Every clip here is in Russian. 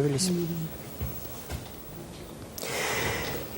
готовились.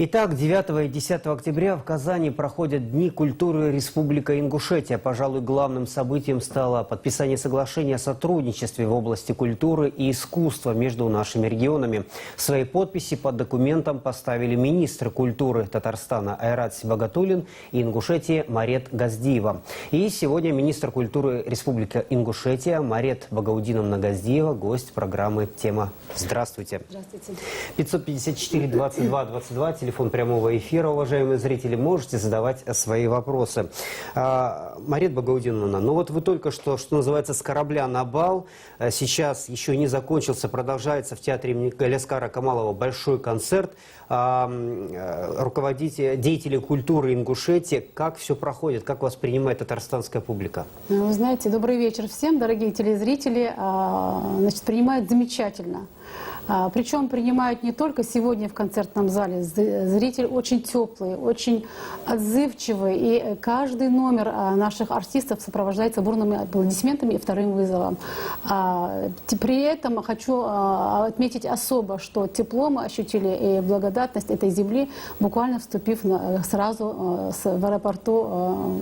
Итак, 9 и 10 октября в Казани проходят Дни культуры Республика Ингушетия. Пожалуй, главным событием стало подписание соглашения о сотрудничестве в области культуры и искусства между нашими регионами. Свои подписи под документом поставили министры культуры Татарстана Айрат Сибагатуллин и Ингушетии Марет Газдиева. И сегодня министр культуры Республики Ингушетия Марет Багаудиновна Газдиева, гость программы «Тема». Здравствуйте. Здравствуйте. 554-22-22, телефон прямого эфира, уважаемые зрители, можете задавать свои вопросы. Марет Багаудиновна, ну вот вы только что называется, с корабля на бал. Сейчас еще не закончился, продолжается в театре имени Галяскара Камалова большой концерт. Деятели культуры Ингушетии, как все проходит, как вас принимает татарстанская публика? Вы знаете, добрый вечер всем, дорогие телезрители. Значит, принимают замечательно. Причем принимают не только сегодня в концертном зале. Зритель очень теплый, очень отзывчивый. И каждый номер наших артистов сопровождается бурными аплодисментами и вторым вызовом. При этом хочу отметить особо, что тепло мы ощутили и благодатность этой земли, буквально вступив сразу в аэропорту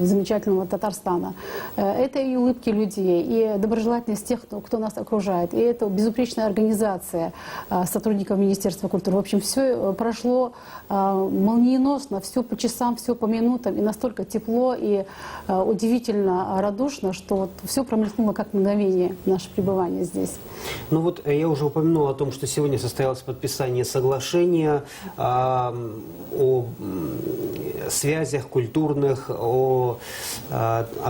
замечательного Татарстана. Это и улыбки людей, и доброжелательность тех, кто нас окружает, и это безупречная организация сотрудников Министерства культуры. В общем, все прошло молниеносно, все по часам, все по минутам, и настолько тепло и удивительно радушно, что вот все промелькнуло как мгновение наше пребывание здесь. Ну вот я уже упомянул о том, что сегодня состоялось подписание соглашения о связях культурных, о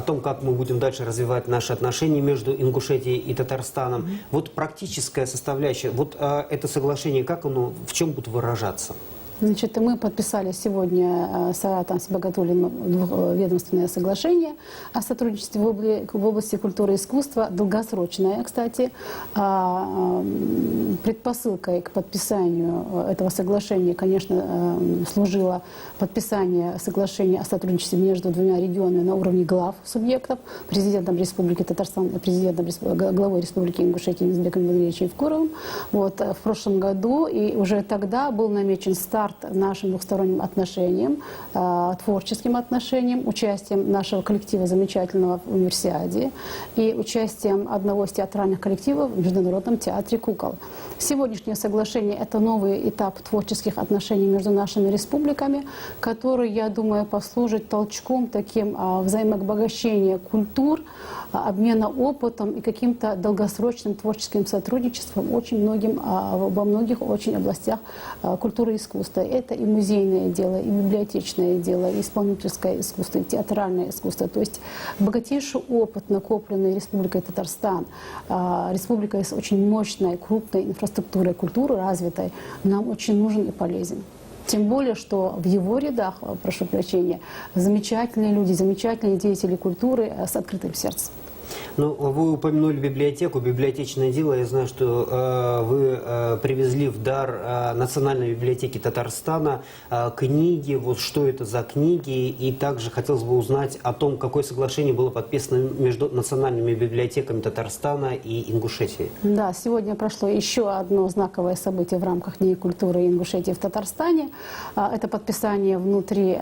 том, как мы будем дальше развивать наши отношения между Ингушетией и Татарстаном. Вот практическая составляющая, вот это соглашение, как оно, в чем будет выражаться? Значит, мы подписали сегодня с Айратом Сибагатуллиным ведомственное соглашение о сотрудничестве в области культуры и искусства, долгосрочное, кстати. Предпосылкой к подписанию этого соглашения, конечно, служило подписание соглашения о сотрудничестве между двумя регионами на уровне глав субъектов, президентом Республики Татарстан, главой Республики Ингушетия Низбеком Валерьевичем Евкуровым. Вот, в прошлом году, и уже тогда был намечен старт нашим двухсторонним отношениям, творческим отношениям, участием нашего коллектива замечательного в универсиаде и участием одного из театральных коллективов в Международном театре кукол. Сегодняшнее соглашение – это новый этап творческих отношений между нашими республиками, который, я думаю, послужит толчком таким взаимообогащения культур, обмена опытом и каким-то долгосрочным творческим сотрудничеством очень во многих очень областях культуры и искусства. Это и музейное дело, и библиотечное дело, и исполнительское искусство, и театральное искусство. То есть богатейший опыт, накопленный Республикой Татарстан, республика с очень мощной, крупной инфраструктурой культуры развитой, нам очень нужен и полезен. Тем более, что в его рядах, прошу прощения, замечательные люди, замечательные деятели культуры с открытым сердцем. Ну, вы упомянули библиотеку, библиотечное дело. Я знаю, что вы привезли в дар Национальной библиотеки Татарстана книги. Вот что это за книги? И также хотелось бы узнать о том, какое соглашение было подписано между национальными библиотеками Татарстана и Ингушетии. Да, сегодня прошло еще одно знаковое событие в рамках Дней культуры Ингушетии в Татарстане. Это подписание внутри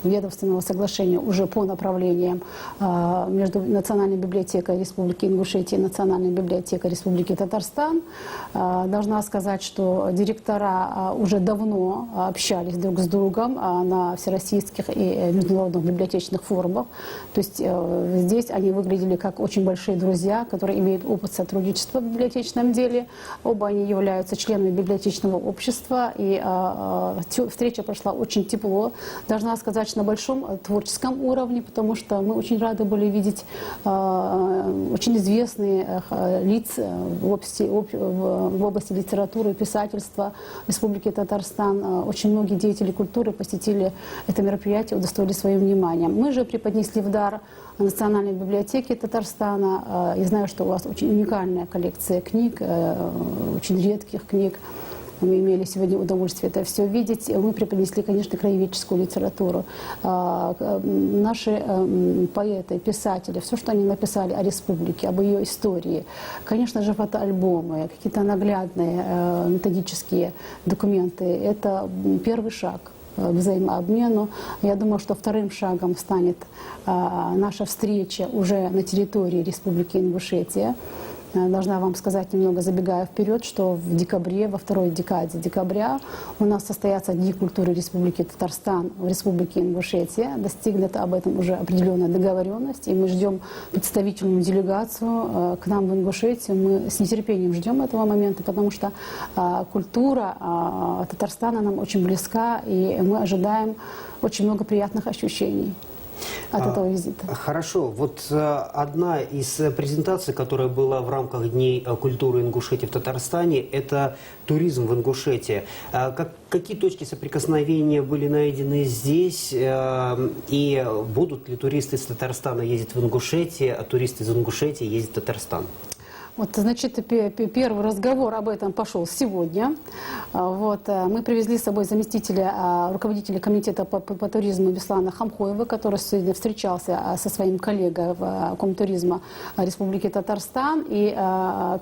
ведомственного соглашения уже по направлениям между Национальной библиотекой Республики Ингушетия и Национальной библиотекой Республики Татарстан. Должна сказать, что директора уже давно общались друг с другом на всероссийских и международных библиотечных форумах. То есть здесь они выглядели как очень большие друзья, которые имеют опыт сотрудничества в библиотечном деле. Оба они являются членами библиотечного общества, и встреча прошла очень тепло. Должна сказать, на большом творческом уровне, потому что мы очень рады были видеть очень известные лица в области литературы и писательства Республики Татарстан. Очень многие деятели культуры посетили это мероприятие, удостоили своим вниманием. Мы же преподнесли в дар Национальной библиотеки Татарстана. Я знаю, что у вас очень уникальная коллекция книг, очень редких книг. Мы имели сегодня удовольствие это все видеть. Мы преподнесли, конечно, краеведческую литературу. Наши поэты, писатели, все, что они написали о республике, об ее истории, конечно же, фотоальбомы, какие-то наглядные методические документы, это первый шаг к взаимообмену. Я думаю, что вторым шагом станет наша встреча уже на территории Республики Ингушетия. Должна вам сказать, немного забегая вперед, что в декабре, во второй декаде декабря у нас состоятся Дни культуры Республики Татарстан в Республике Ингушетия. Достигнута об этом уже определенная договоренность, и мы ждем представительную делегацию к нам в Ингушетию. Мы с нетерпением ждем этого момента, потому что культура Татарстана нам очень близка, и мы ожидаем очень много приятных ощущений от этого визита. Хорошо. Вот одна из презентаций, которая была в рамках Дней культуры Ингушетии в Татарстане, это туризм в Ингушетии. Какие точки соприкосновения были найдены здесь? И будут ли туристы из Татарстана ездить в Ингушетию, а туристы из Ингушетии ездить в Татарстан? Вот, значит, первый разговор об этом пошел сегодня. Вот, мы привезли с собой заместителя руководителя комитета по туризму Беслана Хамхоева, который сегодня встречался со своим коллегой в Комтуризма Республики Татарстан. И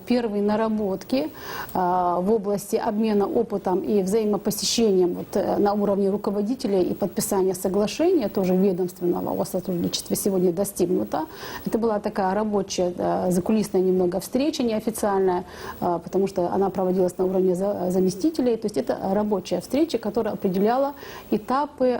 первые наработки в области обмена опытом и взаимопосещением вот, на уровне руководителей и подписания соглашения, тоже ведомственного о сотрудничестве, сегодня достигнуто. Это была такая рабочая, закулисная немного встреча, неофициальная, потому что она проводилась на уровне заместителей. То есть это рабочая встреча, которая определяла этапы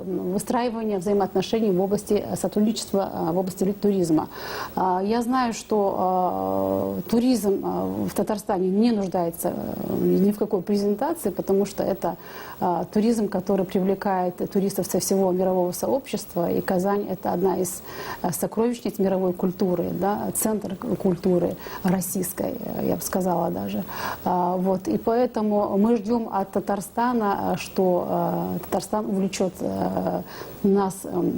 выстраивания взаимоотношений в области сотрудничества, в области туризма. Я знаю, что туризм в Татарстане не нуждается ни в какой презентации, потому что это туризм, который привлекает туристов со всего мирового сообщества, и Казань – это одна из сокровищниц мировой культуры, да, центр культуры российской, я бы сказала даже. Вот, и поэтому мы ждем от Татарстана, что Татарстан увлечет нас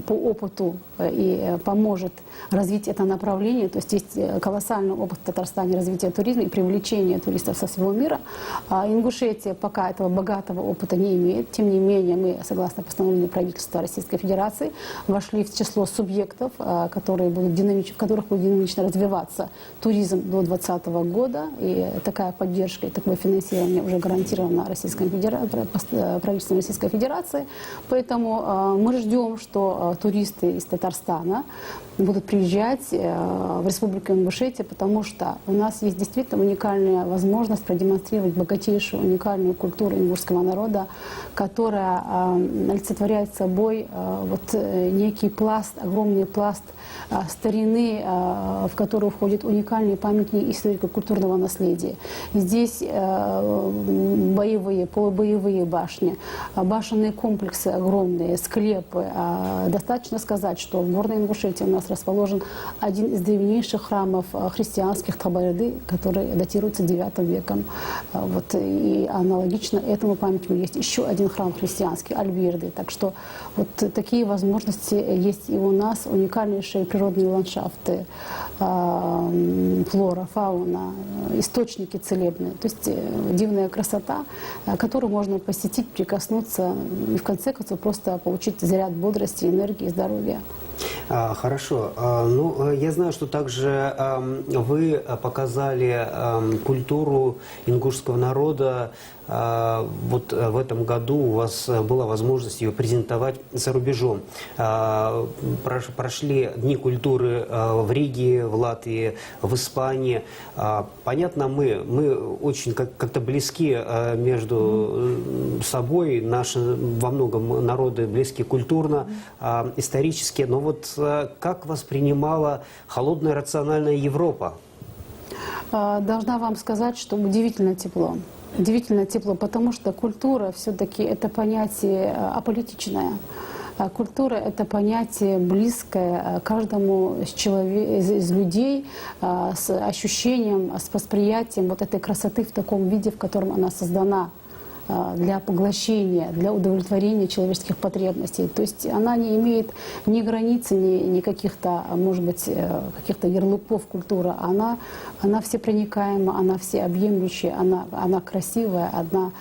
по опыту и поможет развить это направление. То есть есть колоссальный опыт в Татарстане развития туризма и привлечения туристов со всего мира. Ингушетия пока этого богатого опыта не имеет. Тем не менее, мы, согласно постановлению правительства Российской Федерации, вошли в число субъектов, которые будут в которых будет динамично развиваться туризм до 2020 года. И такая поддержка и такое финансирование уже гарантировано правительством Российской Федерации. Поэтому мы ждем, что туристы из Татарстана будут приезжать в Республику Ингушетия, потому что у нас есть действительно уникальная возможность продемонстрировать богатейшую уникальную культуру ингушского народа, которая олицетворяет собой вот некий пласт, огромный пласт старины, в который входят уникальные памятники историко-культурного наследия. Здесь боевые, полубоевые башни, башенные комплексы огромные, склепы. Достаточно сказать, что в Горной Ингушетии у нас расположен один из древнейших храмов христианских Табайрды, который датируется IX веком. Вот, и аналогично этому памятнику есть еще один храм христианский, Альбирды. Так что вот такие возможности есть и у нас, уникальнейшие природные ландшафты, флора, фауна, источники целебные. То есть дивная красота, которую можно посетить, прикоснуться и в конце концов просто получить заряд бодрости, энергии, здоровья. Хорошо. Ну, я знаю, что также вы показали культуру ингушского народа. Вот в этом году у вас была возможность ее презентовать за рубежом. Прошли Дни культуры в Риге, в Латвии, в Испании. Понятно, мы очень как-то близки между собой. Наши во многом народы близки культурно, исторически. Но вот как воспринимала холодная рациональная Европа? Должна вам сказать, что удивительно тепло. Удивительно тепло, потому что культура все-таки это понятие аполитичное. Культура – это понятие близкое каждому из людей, с ощущением, с восприятием вот этой красоты в таком виде, в котором она создана. для поглощения, для удовлетворения человеческих потребностей. То есть она не имеет ни границ, ни каких-то, может быть, каких-то ярлыков культуры. Она всепроникаема, она всеобъемлющая, она красивая, она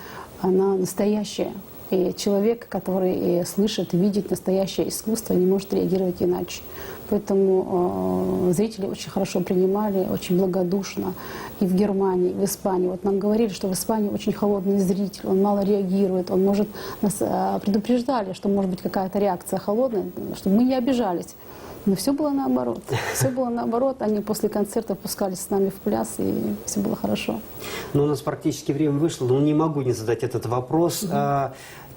настоящая. И человек, который слышит, видит настоящее искусство, не может реагировать иначе. Поэтому зрители очень хорошо принимали, очень благодушно. И в Германии, и в Испании. Вот нам говорили, что в Испании очень холодный зритель, он мало реагирует, он может, нас предупреждали, что может быть какая-то реакция холодная, чтобы мы не обижались. Но все было наоборот. Все было наоборот. Они после концерта пускались с нами в пляс, и все было хорошо. Ну, у нас практически время вышло, но не могу не задать этот вопрос.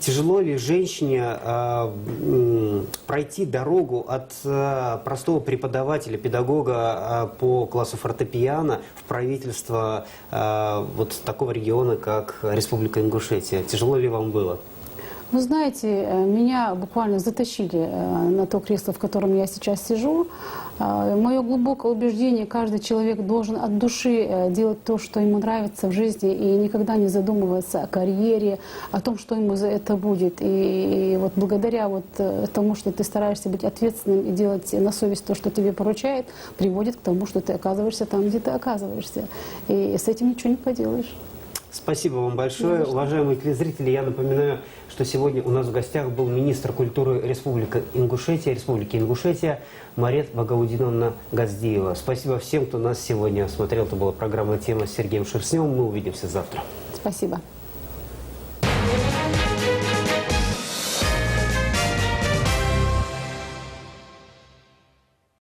Тяжело ли женщине пройти дорогу от простого преподавателя, педагога по классу фортепиано в правительство вот такого региона, как Республика Ингушетия? Тяжело ли вам было? Вы знаете, меня буквально затащили на то кресло, в котором я сейчас сижу. Мое глубокое убеждение, каждый человек должен от души делать то, что ему нравится в жизни, и никогда не задумываться о карьере, о том, что ему за это будет. И вот благодаря вот тому, что ты стараешься быть ответственным и делать на совесть то, что тебе поручает, приводит к тому, что ты оказываешься там, где ты оказываешься. И с этим ничего не поделаешь. Спасибо вам большое. Уважаемые телезрители, я напоминаю, что сегодня у нас в гостях был министр культуры Республики Ингушетия Марет Багаудиновна Газдиева. Спасибо всем, кто нас сегодня смотрел. Это была программа «Тема» с Сергеем Шерстневым. Мы увидимся завтра. Спасибо.